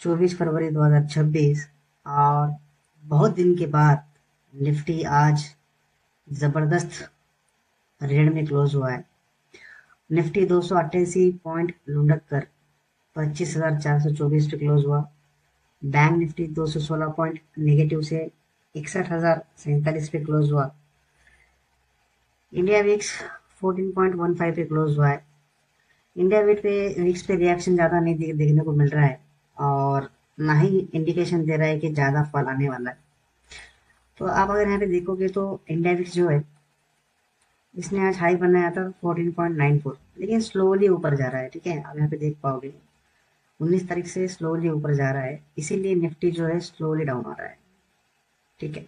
24 फरवरी 2026 और बहुत दिन के बाद निफ्टी आज जबरदस्त रेड में क्लोज हुआ है। निफ्टी 288 पॉइंट लुढ़क कर 25,424 पे क्लोज हुआ। बैंक निफ्टी 216 पॉइंट नेगेटिव से 61,047 पे क्लोज हुआ। इंडिया विक्स 14.15 पे क्लोज हुआ है। इंडिया विक्स पे रिएक्शन ज़्यादा नहीं देखने को मिल रहा है और ना ही इंडिकेशन दे रहा है कि ज़्यादा फॉल आने वाला है। तो आप अगर यहाँ पे देखोगे तो इंडिया विक्स जो है इसने आज हाई बनाया था 14.94, लेकिन स्लोली ऊपर जा रहा है। ठीक है, आप यहाँ पे देख पाओगे 19 तारीख से स्लोली ऊपर जा रहा है, इसीलिए निफ्टी जो है स्लोली डाउन आ रहा है। ठीक है,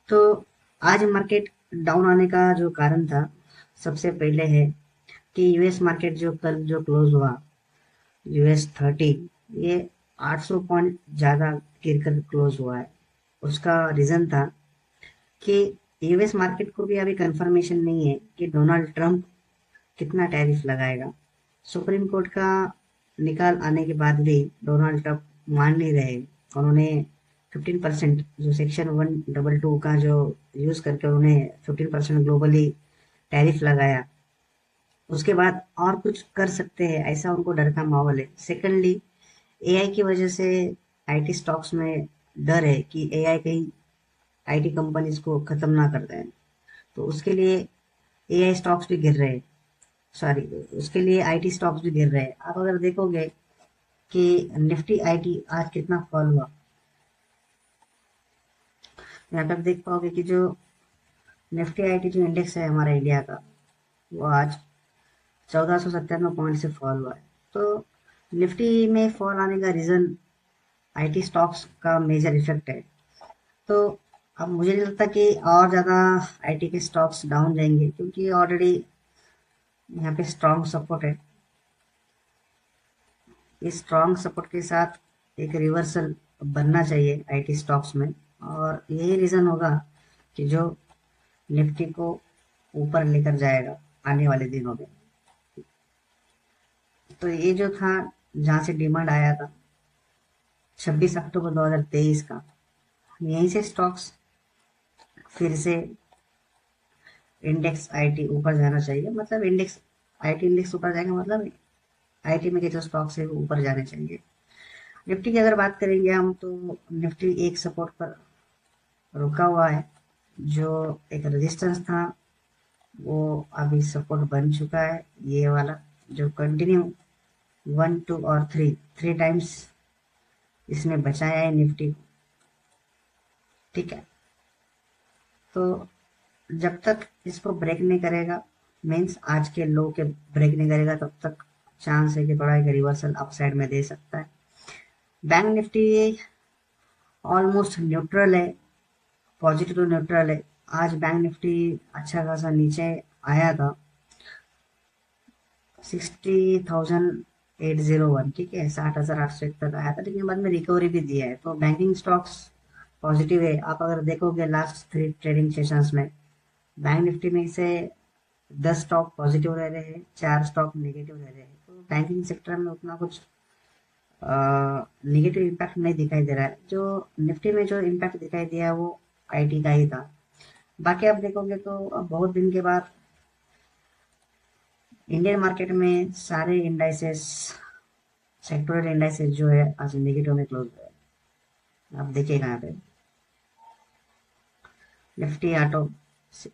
तो आज मार्केट डाउन आने का जो कारण था, सबसे पहले है कि यूएस मार्केट जो कल जो क्लोज हुआ, US 30, ये 800 पॉइंट ज़्यादा गिर कर क्लोज हुआ है। उसका रीज़न था कि यूएस मार्केट को भी अभी कंफर्मेशन नहीं है कि डोनाल्ड ट्रंप कितना टैरिफ लगाएगा। सुप्रीम कोर्ट का निकाल आने के बाद भी डोनाल्ड ट्रंप मान नहीं रहे। उन्होंने 15% जो सेक्शन 122 का जो यूज करके उन्होंने 15% ग्लोबली टैरिफ लगाया। उसके बाद और कुछ कर सकते हैं ऐसा उनको डर का माहौल है। सेकेंडली, एआई की वजह से आईटी स्टॉक्स में डर है कि एआई कहीं आईटी कंपनीज को खत्म ना कर दें, तो उसके लिए एआई स्टॉक्स भी गिर रहे हैं। सॉरी, उसके लिए आईटी स्टॉक्स भी गिर रहे हैं। आप अगर देखोगे कि निफ्टी आईटी आज कितना फॉल हुआ, यहाँ पे आप देख पाओगे कि जो निफ्टी आईटी जो इंडेक्स है हमारा इंडिया का, वो आज 1497 पॉइंट से फॉल हुआ है। तो निफ्टी में फॉल आने का रीजन आईटी स्टॉक्स का मेजर इफेक्ट है। तो अब मुझे नहीं लगता कि और ज़्यादा आईटी के स्टॉक्स डाउन जाएंगे, क्योंकि ऑलरेडी यहाँ पे स्ट्रॉन्ग सपोर्ट है। इस स्ट्रॉन्ग सपोर्ट के साथ एक रिवर्सल बनना चाहिए आईटी स्टॉक्स में, और यही रीज़न होगा कि जो निफ्टी को ऊपर लेकर जाएगा आने वाले दिनों में। तो ये जो था, जहाँ से डिमांड आया था 26 अक्टूबर 2023 का, यहीं से स्टॉक्स फिर से इंडेक्स आईटी ऊपर जाना चाहिए। मतलब इंडेक्स आईटी इंडेक्स ऊपर जाएगा, मतलब आईटी में के जो स्टॉक्स है वो ऊपर जाने चाहिए। निफ्टी की अगर बात करेंगे हम, तो निफ्टी एक सपोर्ट पर रुका हुआ है। जो एक रेजिस्टेंस था वो अभी सपोर्ट बन चुका है, ये वाला जो कंटिन्यू 1 2 और 3 थ्री टाइम्स इसने बचाया है निफ्टी को। ठीक है, तो जब तक इसको ब्रेक नहीं करेगा, मीन्स आज के लो के ब्रेक नहीं करेगा, तब तक चांस है कि थोड़ा एक रिवर्सल अपसाइड में दे सकता है। बैंक निफ्टी ऑलमोस्ट न्यूट्रल है, पॉजिटिव टू न्यूट्रल है। आज बैंक निफ्टी अच्छा खासा नीचे आया था 60,801। ठीक है, 60,801 तक आया था, लेकिन बाद में रिकवरी भी दिया है। तो बैंकिंग स्टॉक्स पॉजिटिव है। आप अगर देखोगे लास्ट 3 ट्रेडिंग सेशंस में बैंक निफ्टी में से 10 स्टॉक पॉजिटिव रह रहे हैं, 4 स्टॉक नेगेटिव रह रहे हैं। तो बैंकिंग सेक्टर में उतना कुछ नेगेटिव इम्पैक्ट नहीं दिखाई दे रहा है। जो निफ्टी में जो इम्पैक्ट दिखाई दिया है वो आईटी का ही था। बाकी आप देखोगे तो अब बहुत दिन के बाद इंडियन मार्केट में सारे इंडाइसेस, सेक्टोरल इंडाइसेस जो है आज नेगेटिव में क्लोज हुए हैं। आप देखिएगा यहाँ पे Nifty auto,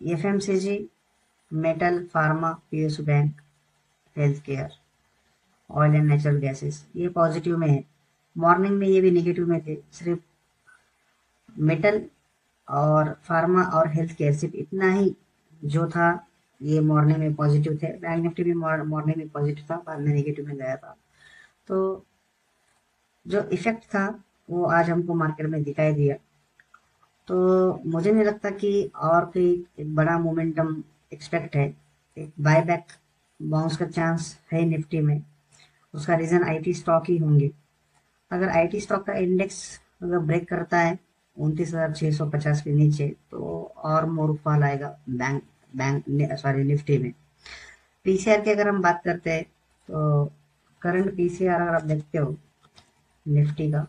FMCG, metal, pharma, PSU bank, health care, oil and natural gases, ये पॉजिटिव में है। मॉर्निंग में ये भी नेगेटिव में थे। सिर्फ मेटल और फार्मा और हेल्थ केयर, सिर्फ इतना ही जो था ये मॉर्निंग में पॉजिटिव थे। बैंक निफ्टी भी मॉर्निंग में पॉजिटिव था, बाद में नेगेटिव में गया था। तो जो इफेक्ट था वो आज हमको मार्केट में दिखाई दिया। तो मुझे नहीं लगता कि और कोई एक बड़ा मोमेंटम एक्सपेक्ट है। एक बायबैक बाउंस का चांस है निफ्टी में। उसका रीजन आईटी स्टॉक ही होंगे। अगर आईटी स्टॉक का इंडेक्स अगर ब्रेक करता है 29,650 के नीचे, तो और मोर फॉल आएगा बैंक बैंक सॉरी निफ्टी में। पीसीआर की अगर हम बात करते हैं, तो करंट पीसीआर अगर आप देखते हो निफ्टी का।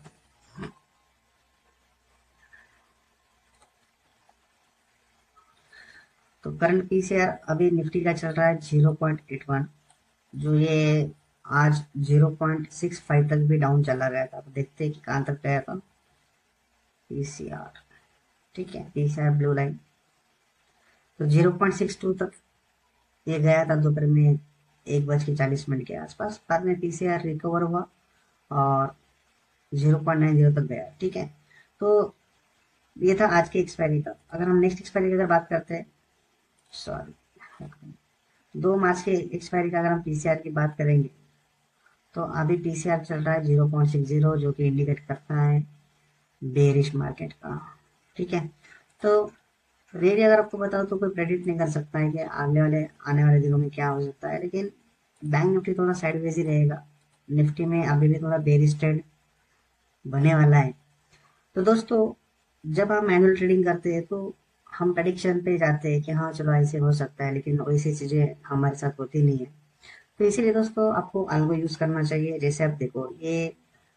तो करंट पीसीआर अभी निफ्टी का चल रहा है 0.81, जो ये आज 0.65 तक भी डाउन चला गया था। अब देखते हैं कि कहाँ तक गया था पीसीआर। ठीक है, पीसीआर ब्लू लाइन तो 0.62 तक ये गया था दोपहर में 1:40 के आसपास। बाद में पीसीआर रिकवर हुआ और 0.90 तक गया। ठीक है, तो ये था आज के एक्सपायरी का। अगर हम नेक्स्ट एक्सपायरी की अगर बात करते हैं, सॉरी, 2 मार्च के एक्सपायरी का अगर हम पीसीआर की बात करेंगे, तो अभी पीसीआर चल रहा है 0.60, जो कि इंडिकेट करता है बेरिश मार्केट का। ठीक है, तो रेडी अगर आपको बताओ तो कोई प्रेडिक्ट नहीं कर सकता है कि आने वाले दिनों में क्या हो सकता है, लेकिन बैंक निफ्टी थोड़ा साइडवेज ही रहेगा। निफ्टी में अभी भी थोड़ा बेरिश ट्रेंड बने वाला है। तो दोस्तों, जब हम मैनुअल ट्रेडिंग करते हैं तो हम प्रडिक्शन पे जाते हैं कि हाँ चलो ऐसे हो सकता है, लेकिन वैसी चीजें हमारे साथ होती नहीं है। तो इसीलिए दोस्तों आपको अल्गो यूज करना चाहिए। जैसे आप देखो, ये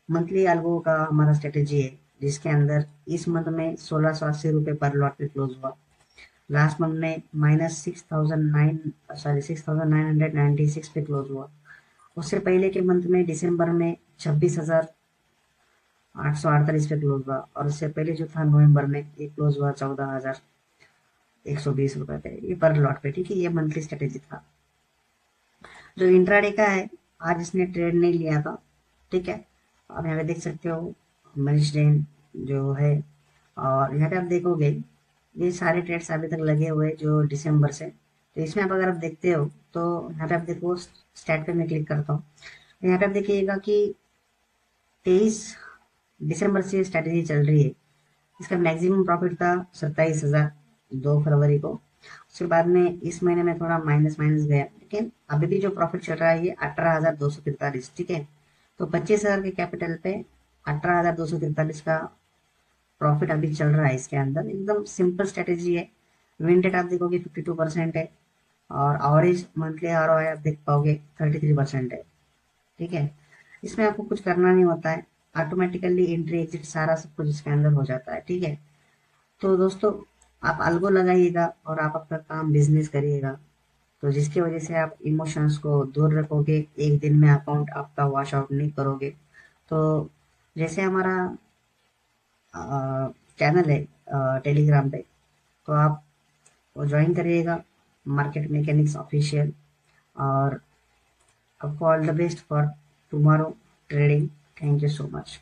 मंथली अल्गो का हमारा स्ट्रेटेजी है, जिसके अंदर इस मंथ में 1680 रुपये पर लॉट पे क्लोज हुआ। लास्ट मंथ में -6,996 पे क्लोज हुआ। उससे पहले के मंथ में दिसंबर में 26,848 पे क्लोज हुआ। और उससे पहले जो था नवंबर में, ये क्लोज हुआ 14,120 रुपए पे, ये पर लॉट पे। ठीक है, ये मंथली स्ट्रेटेजी था। जो इंट्राडे का है, आज इसने ट्रेड नहीं लिया था। ठीक है, आप यहाँ पे देख सकते हो मनीष जैन जो है। और यहाँ पे आप देखोगे ये सारे ट्रेड्स अभी तक लगे हुए हैं जो दिसंबर से। तो इसमें आप अगर आप देखते हो तो यहाँ पे आप देखो, स्टैट पे मैं क्लिक करता हूँ। यहाँ पे आप देखिएगा कि 23 दिसंबर से स्ट्रैटेजी चल रही है। इसका मैक्सिमम प्रॉफिट था 27,000 2 फरवरी को। उसके बाद में इस महीने में थोड़ा माइनस माइनस गया, लेकिन अभी भी जो प्रॉफिट चल रहा है ये 18,243। ठीक है, तो 25,000 के कैपिटल पे 18,243 का प्रॉफिट अभी चल रहा है। इसके अंदर एकदम सिंपल स्ट्रेटेजी है। विन रेट आप देखोगे 52% है, और एवरेज मंथली आरओआई आप देख पाओगे 33% है। ठीक है, इसमें आपको कुछ करना नहीं होता है, ऑटोमेटिकली एंट्री एग्जिट सारा सब कुछ इसके अंदर हो जाता है। ठीक है, तो दोस्तों आप अल्गो लगाइएगा और आप अपना काम बिजनेस करिएगा, तो जिसकी वजह से आप इमोशंस को दूर रखोगे, एक दिन में अकाउंट आपका वॉश आउट नहीं करोगे। तो जैसे हमारा चैनल है टेलीग्राम पे, तो आप वो ज्वाइन करिएगा, मार्केट मैकेनिक्स ऑफिशियल। और आपको all the best for tomorrow trading. Thank you so much.